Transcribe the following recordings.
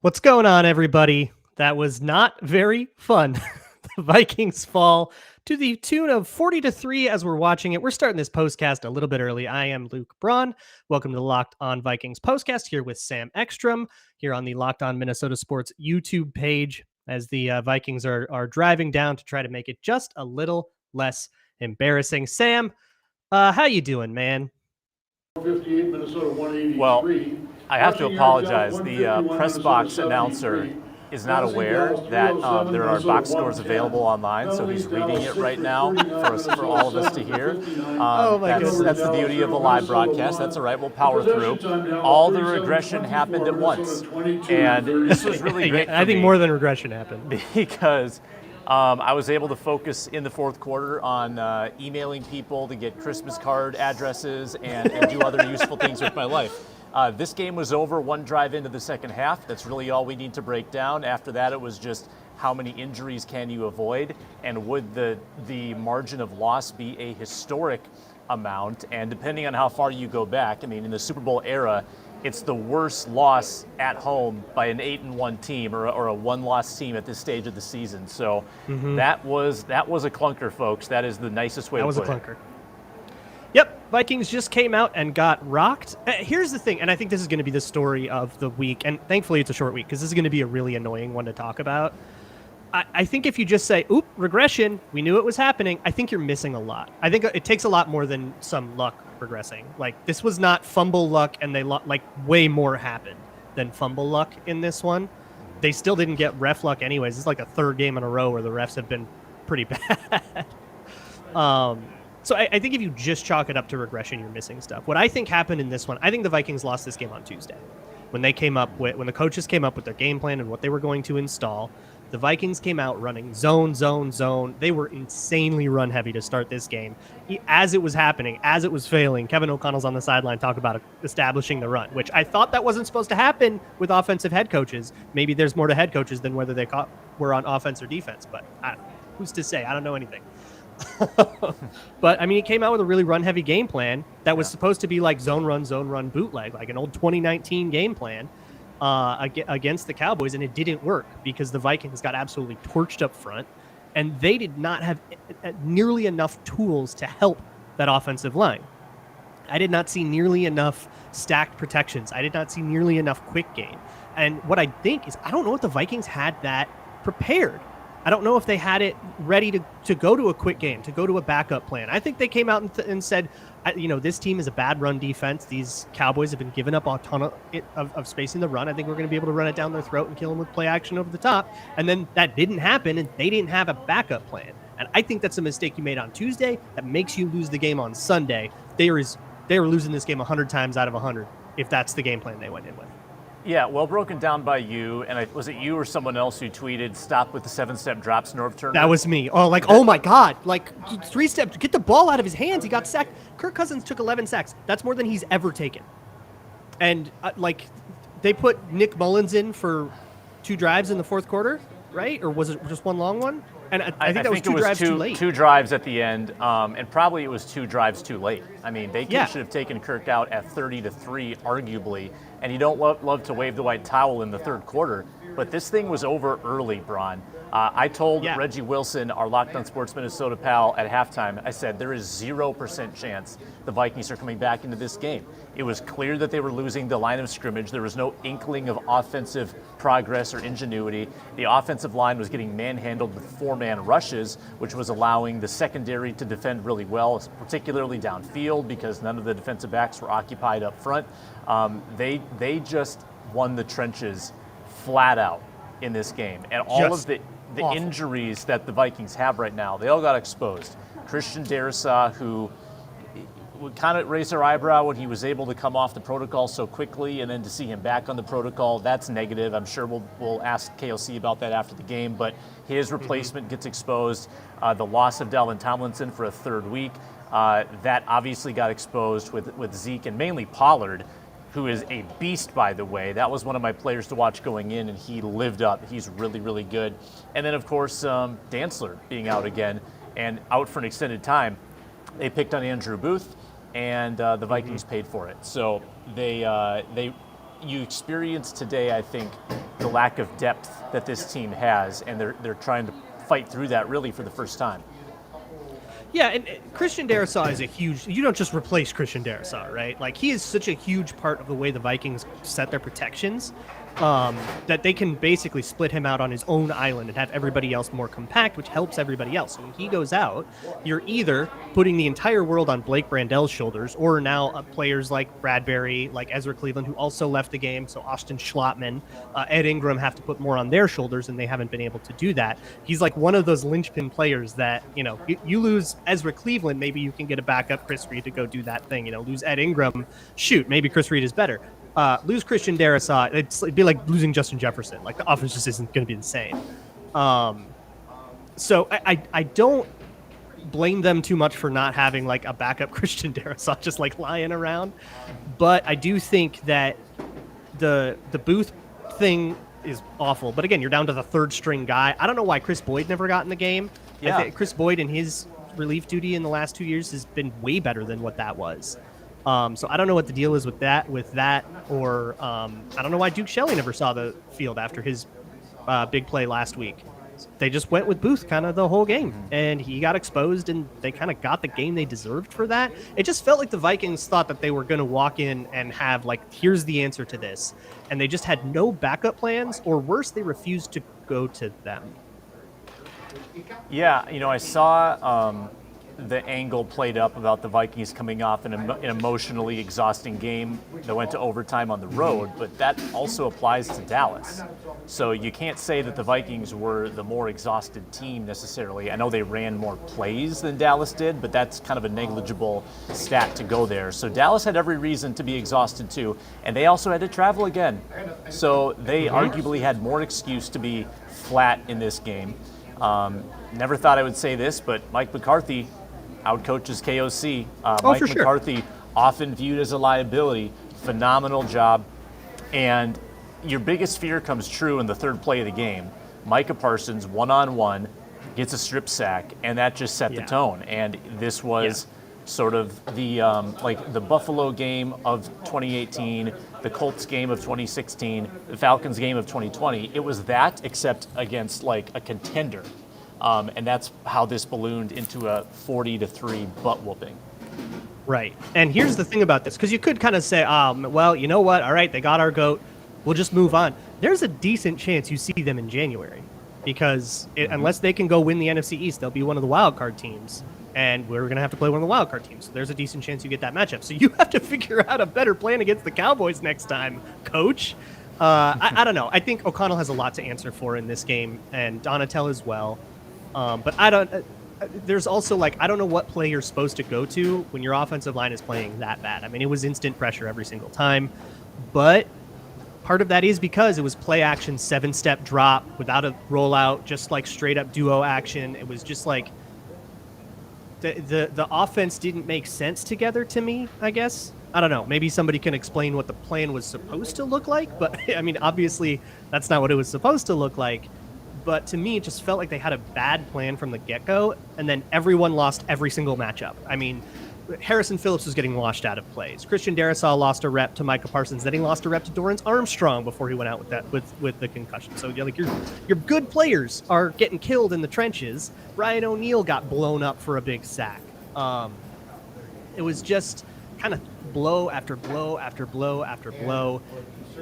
What's going on, everybody? That was not very fun. The Vikings fall to the tune of 40-3 as we're watching it. We're starting this postcast a little bit early. I am Luke Braun. Welcome to the Locked On Vikings postcast here with Sam Ekstrom here on the Locked On Minnesota Sports YouTube page as the Vikings are driving down to try to make it just a little less embarrassing. Sam, how you doing, man? 58, Minnesota 183. Well, I have to apologize. The press box announcer is not aware that there are box scores available online, so he's reading it right now for all of us to hear. That's the beauty of a live broadcast. That's all right. We'll power through. All the regression happened at once, and this was really great for I think me more than regression happened. because I was able to focus in the fourth quarter on emailing people to get Christmas card addresses and do other useful things with my life. This game was over one drive into the second half. That's really all we need to break down. After that, it was just how many injuries can you avoid, and would the margin of loss be a historic amount? And depending on how far you go back, I mean, in the Super Bowl era, it's the worst loss at home by an 8-1 team or a one-loss team at this stage of the season. So that was a clunker, folks. That is the nicest way to put it. That was a clunker. Yep, Vikings just came out and got rocked. Here's the thing, and I think this is going to be the story of the week, and thankfully it's a short week because this is going to be a really annoying one to talk about. I think if you just say, oop, regression, we knew it was happening, I think you're missing a lot. I think it takes a lot more than some luck regressing. Like, this was not fumble luck, and way more happened than fumble luck in this one. They still didn't get ref luck anyways. It's like a third game in a row where the refs have been pretty bad. So I think if you just chalk it up to regression, you're missing stuff. What I think happened in this one, I think the Vikings lost this game on Tuesday. When the coaches came up with their game plan and what they were going to install, the Vikings came out running zone. They were insanely run heavy to start this game. As it was happening, as it was failing, Kevin O'Connell's on the sideline talking about establishing the run, which I thought that wasn't supposed to happen with offensive head coaches. Maybe there's more to head coaches than whether they were on offense or defense, but who's to say? I don't know anything. But I mean, he came out with a really run-heavy game plan that was supposed to be like zone run bootleg, like an old 2019 game plan against the Cowboys, and it didn't work because the Vikings got absolutely torched up front, and they did not have nearly enough tools to help that offensive line. I did not see nearly enough stacked protections. I did not see nearly enough quick game. And what I think is, I don't know if the Vikings had that prepared. I don't know if they had it ready to go to a quick game, to go to a backup plan. I think they came out and said, this team is a bad run defense. These Cowboys have been giving up a ton of space in the run. I think we're going to be able to run it down their throat and kill them with play action over the top. And then that didn't happen, and they didn't have a backup plan. And I think that's a mistake you made on Tuesday that makes you lose the game on Sunday. They were losing this game 100 times out of 100 if that's the game plan they went in with. Yeah, well broken down by you, and was it you or someone else who tweeted, "Stop with the 7-step drops, Norv Turner"? That was me. Oh my God! 3 steps, get the ball out of his hands. He got sacked. Kirk Cousins took 11 sacks. That's more than he's ever taken. And they put Nick Mullins in for 2 drives in the fourth quarter, right? Or was it just one long one? And I think that was 2 drives too late. 2 drives at the end, and probably it was 2 drives too late. I mean, they should have taken Kirk out at 30-3, arguably. And you don't love to wave the white towel in the third quarter, but this thing was over early, Braun. I told Reggie Wilson, our Locked On Sports Minnesota pal, at halftime, I said, there is 0% chance the Vikings are coming back into this game. It was clear that they were losing the line of scrimmage. There was no inkling of offensive progress or ingenuity. The offensive line was getting manhandled with 4-man rushes, which was allowing the secondary to defend really well, particularly downfield, because none of the defensive backs were occupied up front. They just won the trenches flat out in this game. And all of the injuries that the Vikings have right now, they all got exposed. Christian Darrisaw, who would kind of raise our eyebrow when he was able to come off the protocol so quickly, and then to see him back on the protocol, that's negative. I'm sure we'll ask KLC about that after the game, but his replacement gets exposed. The loss of Dalvin Tomlinson for a third week, that obviously got exposed with Zeke and mainly Pollard, who is a beast, by the way. That was one of my players to watch going in, and he lived up. He's really, really good. And then, of course, Dantzler being out again and out for an extended time. They picked on Andrew Booth, and the Vikings paid for it. So you experienced today, I think, the lack of depth that this team has, and they're trying to fight through that really for the first time. Yeah, and Christian Darrisaw is a huge. You don't just replace Christian Darrisaw, right? Like, he is such a huge part of the way the Vikings set their protections, that they can basically split him out on his own island and have everybody else more compact, which helps everybody else. So when he goes out, you're either putting the entire world on Blake Brandel's shoulders, or now players like Bradbury, like Ezra Cleveland, who also left the game, so Austin Schlottman, Ed Ingram have to put more on their shoulders, and they haven't been able to do that. He's like one of those linchpin players that, you lose Ezra Cleveland, maybe you can get a backup Chris Reed to go do that thing. Lose Ed Ingram, shoot, maybe Chris Reed is better. Lose Christian Darrisaw, it'd be like losing Justin Jefferson. Like, the offense just isn't going to be the same. So I don't blame them too much for not having like a backup Christian Darrisaw just like lying around. But I do think that the Booth thing is awful. But again, you're down to the third string guy. I don't know why Chris Boyd never got in the game. Yeah. I think Chris Boyd in his relief duty in the last 2 years has been way better than what that was. So I don't know what the deal is with that, or I don't know why Duke Shelley never saw the field after his big play last week. They just went with Booth kind of the whole game, and he got exposed, and they kind of got the game they deserved for that. It just felt like the Vikings thought that they were going to walk in and have, like, here's the answer to this, and they just had no backup plans, or worse, they refused to go to them. Yeah, I saw the angle played up about the Vikings coming off an emotionally exhausting game that went to overtime on the road, but that also applies to Dallas. So you can't say that the Vikings were the more exhausted team necessarily. I know they ran more plays than Dallas did, but that's kind of a negligible stat to go there. So Dallas had every reason to be exhausted too, and they also had to travel again. So they arguably had more excuse to be flat in this game. Never thought I would say this, but Mike McCarthy outcoaches KOC. Mike for sure. McCarthy, often viewed as a liability, phenomenal job. And your biggest fear comes true in the third play of the game. Micah Parsons, one-on-one, gets a strip sack, and that just set the tone. And this was sort of the the Buffalo game of 2018, the Colts game of 2016, the Falcons game of 2020. It was that, except against like a contender. And that's how this ballooned into a 40-3 butt whooping. Right. And here's the thing about this, because you could kind of say, well, you know what? All right, they got our GOAT. We'll just move on. There's a decent chance you see them in January, because unless they can go win the NFC East, they'll be one of the wild card teams. And we're going to have to play one of the wild card teams. So there's a decent chance you get that matchup. So you have to figure out a better plan against the Cowboys next time, coach. I don't know. I think O'Connell has a lot to answer for in this game, and Donatel as well. But I don't. There's also, like, I don't know what play you're supposed to go to when your offensive line is playing that bad. I mean, it was instant pressure every single time, but part of that is because it was play action, 7-step drop without a rollout, just like straight up duo action. It was just like the offense didn't make sense together to me, I guess. I don't know. Maybe somebody can explain what the plan was supposed to look like, but I mean, obviously that's not what it was supposed to look like. But to me, it just felt like they had a bad plan from the get-go, and then everyone lost every single matchup. I mean, Harrison Phillips was getting washed out of plays. Christian Darrisaw lost a rep to Micah Parsons. Then he lost a rep to Dorrance Armstrong before he went out with that with the concussion. So like your good players are getting killed in the trenches. Ryan O'Neal got blown up for a big sack. It was just kind of blow after blow after blow after blow.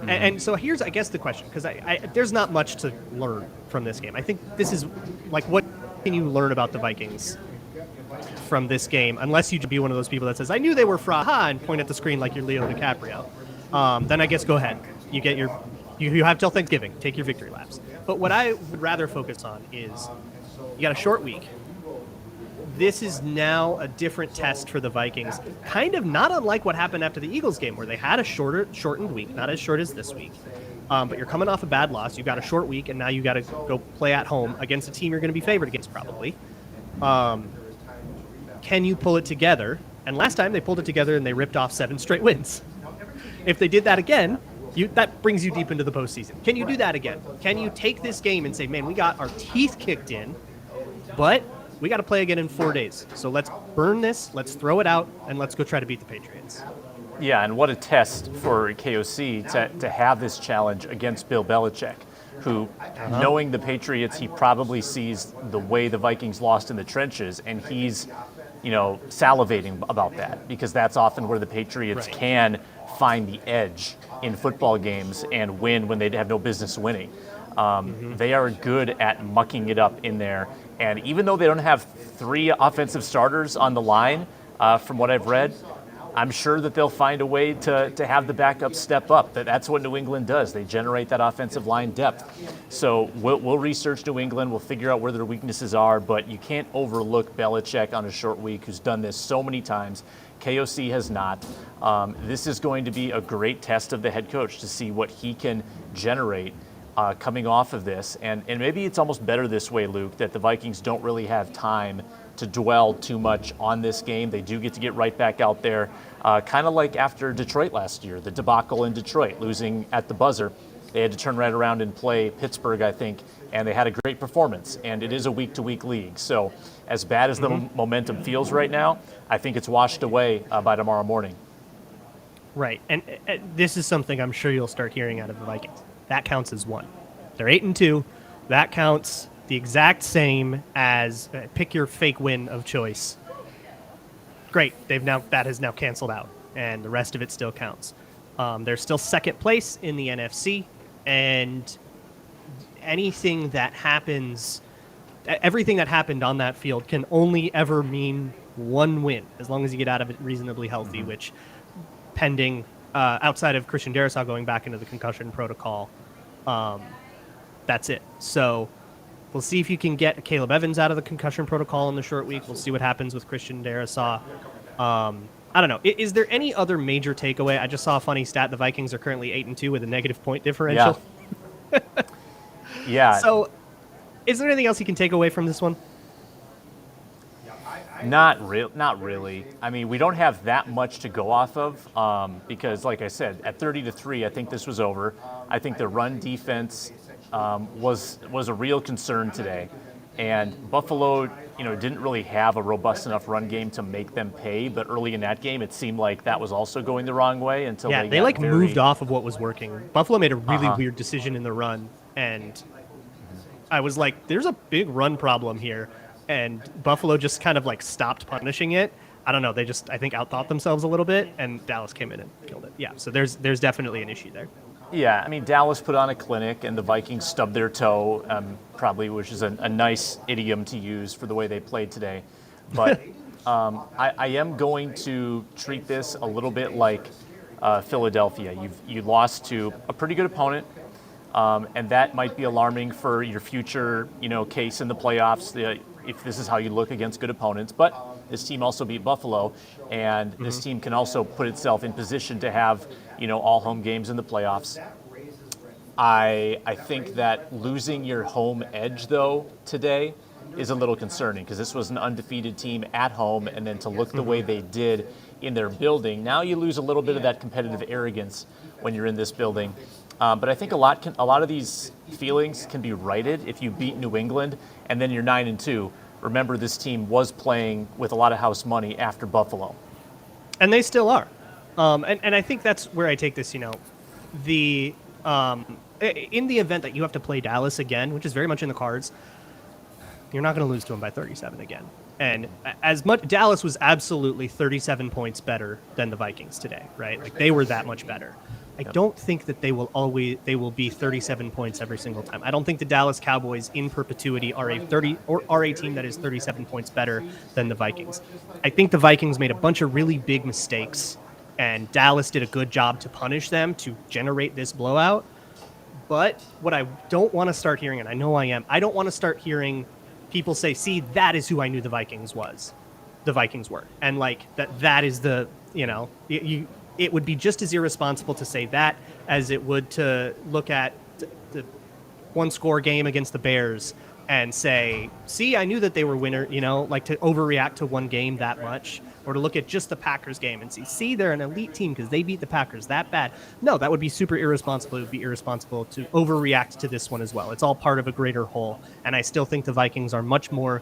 And so here's, I guess, the question, because there's not much to learn from this game. I think this is, like, what can you learn about the Vikings from this game, unless you be one of those people that says, I knew they were fraud, and point at the screen like you're Leo DiCaprio. Then I guess go ahead. You get you have till Thanksgiving. Take your victory laps. But what I would rather focus on is you got a short week. This is now a different test for the Vikings, kind of not unlike what happened after the Eagles game, where they had a shortened week, not as short as this week. But you're coming off a bad loss. You've got a short week, and now you got to go play at home against a team you're going to be favored against, probably. Can you pull it together? And last time they pulled it together and they ripped off 7 straight wins. If they did that again, that brings you deep into the postseason. Can you do that again? Can you take this game and say, man, we got our teeth kicked in, but we got to play again in 4 days. So let's burn this, let's throw it out, and let's go try to beat the Patriots. Yeah, and what a test for KOC to have this challenge against Bill Belichick. who, knowing the Patriots, he probably sees the way the Vikings lost in the trenches, and he's, salivating about that, because that's often where the Patriots can find the edge in football games and win when they have no business winning. They are good at mucking it up in there. And even though they don't have 3 offensive starters on the line, from what I've read, I'm sure that they'll find a way to have the backup step up. That's what New England does. They generate that offensive line depth. So we'll research New England. We'll figure out where their weaknesses are. But you can't overlook Belichick on a short week, who's done this so many times. KOC has not. This is going to be a great test of the head coach to see what he can generate coming off of this. And maybe it's almost better this way, Luke, that the Vikings don't really have time to dwell too much on this game. They do get to get right back out there, kind of like after Detroit last year, the debacle in Detroit, losing at the buzzer. They had to turn right around and play Pittsburgh, I think, and they had a great performance. And it is a week-to-week league. So as bad as the momentum feels right now, I think it's washed away by tomorrow morning. Right, and this is something I'm sure you'll start hearing out of the Vikings. That counts as 1. They're 8-2. That counts the exact same as pick your fake win of choice. Great, that has now canceled out, and the rest of it still counts. They're still second place in the NFC, and everything that happened on that field can only ever mean 1 win, as long as you get out of it reasonably healthy, which, pending, outside of Christian Darrisaw going back into the concussion protocol, that's it. So we'll see if you can get Caleb Evans out of the concussion protocol in the short week. We'll see what happens with Christian Darrisaw. I don't know. Is there any other major takeaway? I just saw a funny stat. The Vikings are currently 8-2 with a negative point differential. Yeah. So is there anything else you can take away from this one? Not really. I mean, we don't have that much to go off of because, like I said, at 30-3, I think this was over. I think the run defense was a real concern today, and Buffalo, didn't really have a robust enough run game to make them pay. But early in that game, it seemed like that was also going the wrong way until they moved off of what was working. Buffalo made a really weird decision in the run, and I was like, "There's a big run problem here." And Buffalo just kind of stopped punishing it. I don't know. They just, I think, outthought themselves a little bit, and Dallas came in and killed it. Yeah, so there's definitely an issue there. Yeah, I mean, Dallas put on a clinic, and the Vikings stubbed their toe, probably, which is a nice idiom to use for the way they played today. But I am going to treat this a little bit like Philadelphia. You lost to a pretty good opponent. And that might be alarming for your future, case in the playoffs, if this is how you look against good opponents. But this team also beat Buffalo, and this team can also put itself in position to have, all home games in the playoffs. I think that losing your home edge, though, today is a little concerning, because this was an undefeated team at home, and then to look the way they did in their building, now you lose a little bit of that competitive arrogance when you're in this building. But I think a lot of these feelings can be righted if you beat New England and then you're 9-2. Remember, this team was playing with a lot of house money after Buffalo, and they still are. And I think that's where I take this. In the event that you have to play Dallas again, which is very much in the cards, you're not going to lose to them by 37 again. And as much, Dallas was absolutely 37 points better than the Vikings today, right? They were that much better. I don't think that they will be 37 points every single time. I don't think the Dallas Cowboys in perpetuity are a team that is 37 points better than the Vikings. I think the Vikings made a bunch of really big mistakes, and Dallas did a good job to punish them to generate this blowout. But what I don't want to start hearing, and I know I don't want to start hearing people say, "See, that is who I knew the Vikings were," and that is the It would be just as irresponsible to say that as it would to look at the one-score game against the Bears and say, "See, I knew that they were winner." To overreact to one game that much, or to look at just the Packers game and see, they're an elite team because they beat the Packers that bad. No, that would be super irresponsible. It would be irresponsible to overreact to this one as well. It's all part of a greater whole, and I still think the Vikings are much more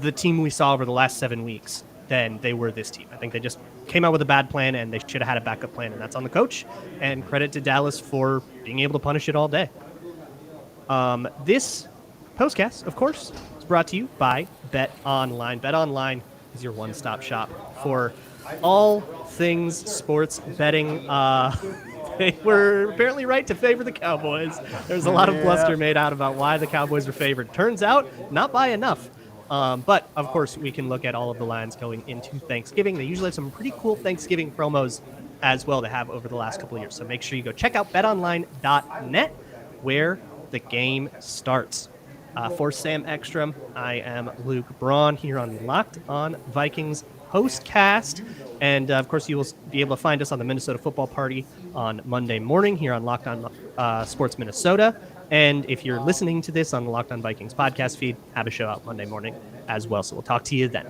the team we saw over the last 7 weeks than they were this team. I think they just came out with a bad plan, and they should have had a backup plan, and that's on the coach. And credit to Dallas for being able to punish it all day. This postcast, of course, is brought to you by Bet Online. Bet Online is your one-stop shop for all things sports betting. They were apparently right to favor the Cowboys. There's a lot of bluster made out about why the Cowboys were favored. Turns out, not by enough. But, of course, we can look at all of the lines going into Thanksgiving. They usually have some pretty cool Thanksgiving promos as well to have over the last couple of years. So make sure you go check out betonline.net where the game starts. For Sam Ekstrom, I am Luke Braun here on Locked On Vikings POSTCAST. And, of course, you will be able to find us on the Minnesota Football Party on Monday morning here on Locked On Sports Minnesota. And if you're listening to this on the Locked On Vikings podcast feed, have a show out Monday morning as well. So we'll talk to you then.